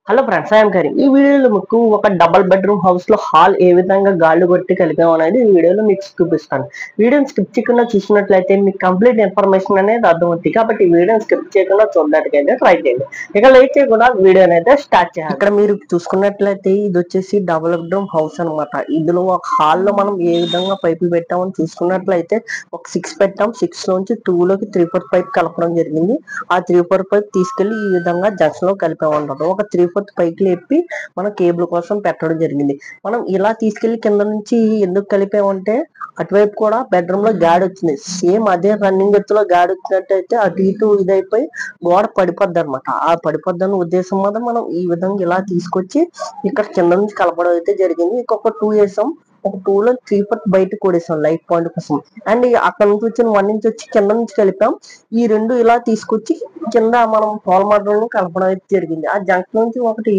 Hello friends, I'm Karim. ఈ వీడియోలో మీకు ఒక డబుల్ బెడ్రూమ్ హౌస్ లో హాల్ ఏ విధంగా గాళ్ళు కొట్టి కలిపాం అనేది ఈ వీడియోలో మీకు చూపిస్తాను. వీడియోని స్కిప్ చేయకుండా చూసినట్లయితే మీకు కంప్లీట్ ఇన్ఫర్మేషన్ అనేది అర్థమవుతుంది. కాబట్టి ఈ వీడియోని స్కిప్ చేయకుండా చూడడానికి అయితే ట్రై చేయండి. ఇక లేట్ చేయకుండా వీడియోని అయితే స్టార్ట్ చేయాలి. ఇక్కడ మీరు చూసుకున్నట్లయితే ఇది వచ్చేసి డబుల్ బెడ్రూమ్ హౌస్ అనమాట. ఇందులో ఒక హాల్ లో మనం ఏ విధంగా పైపులు పెట్టామని చూసుకున్నట్లయితే ఒక 6 పెట్టాం. 6 లోంచి 2 లోకి 3/4 పైప్ కలపడం జరిగింది. ఆ 3/4 పైప్ తీసుకెళ్లి ఈ విధంగా జంక్షన్ లో కలిపామన్నమాట. ఒక 3/4 పైకి లేపి మనం కేబుల్ కోసం పెట్టడం జరిగింది. మనం ఇలా తీసుకెళ్లి కింద నుంచి ఎందుకు కలిపామంటే అటువైపు కూడా బెడ్రూమ్ లో గాడి వచ్చింది. సేమ్ అదే రన్నింగ్ ఎత్తులో గాడి వచ్చినట్టయితే అటు ఇటు ఇదైపోయి గోడ పడిపోద్ది అనమాట. ఆ పడిపోద్దన్న ఉద్దేశం మీద మనం ఈ విధంగా ఇలా తీసుకొచ్చి ఇక్కడ కింద నుంచి కలపడం అయితే జరిగింది. ఇంకొక 2 వేసాం. ఒక 2 లో 3/4 బయట కూడేసాం లైట్ పాయింట్ కోసం. అండ్ అక్కడ నుంచి వచ్చిన 1 ఇంచ్ వచ్చి కింద నుంచి కలిపాం. ఈ రెండు ఇలా తీసుకొచ్చి కింద మనం పోల్ మోడల్ కలపడం అయితే జరిగింది. ఆ జంక్షన్ నుంచి ఒకటి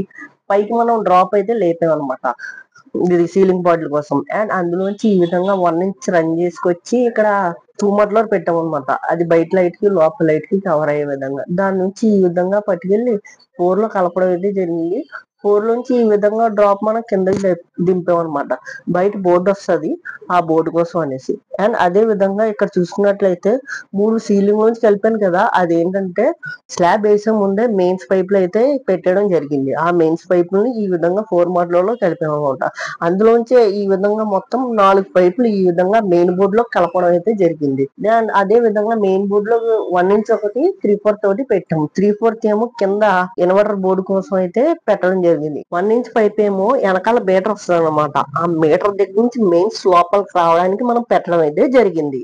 పైకి మనం డ్రాప్ అయితే లేపాం అనమాట. ఇది సీలింగ్ బాటిల్ కోసం. అండ్ అందులోంచి ఈ విధంగా 1 ఇంచ్ రన్ చేసుకొచ్చి ఇక్కడ 2 మోడల్ పెట్టాం అనమాట. అది బయట లైట్ కి లోపల లైట్ కి కవర్ అయ్యే విధంగా. దాని నుంచి ఈ విధంగా పట్టుకెళ్ళి 4 లో కలపడం అయితే జరిగింది. 4 నుంచి ఈ విధంగా డ్రాప్ మనం కిందకి దింపాం అనమాట. బయట బోర్డు వస్తుంది ఆ బోర్డు కోసం అనేసి. అండ్ అదే విధంగా ఇక్కడ చూసుకున్నట్లయితే 3 సీలింగ్ నుంచి కలిపాను కదా, అదేంటంటే స్లాబ్ వేసే ముందే మెయిన్స్ పైపులు అయితే పెట్టడం జరిగింది. ఆ మెయిన్స్ పైపులని ఈ విధంగా 4 మోడల్లో కలిపాం అనమాట. అందులోంచే ఈ విధంగా మొత్తం 4 పైపులు ఈ విధంగా మెయిన్ బోర్డు లో కలపడం అయితే జరిగింది. అండ్ అదే విధంగా మెయిన్ బోర్డు లో 1 ఇంచ్ ఒకటి 3/4 ఒకటి పెట్టాము. 3/4 ఏమో కింద ఇన్వర్టర్ బోర్డు కోసం అయితే పెట్టడం జరిగింది. 1 ఇంచ్ పైప్ ఏమో వెనకాల మీటర్ వస్తుంది అనమాట. ఆ మీటర్ దగ్గర నుంచి మెయిన్స్ లోపలికి రావడానికి మనం పెట్టడం అయితే జరిగింది.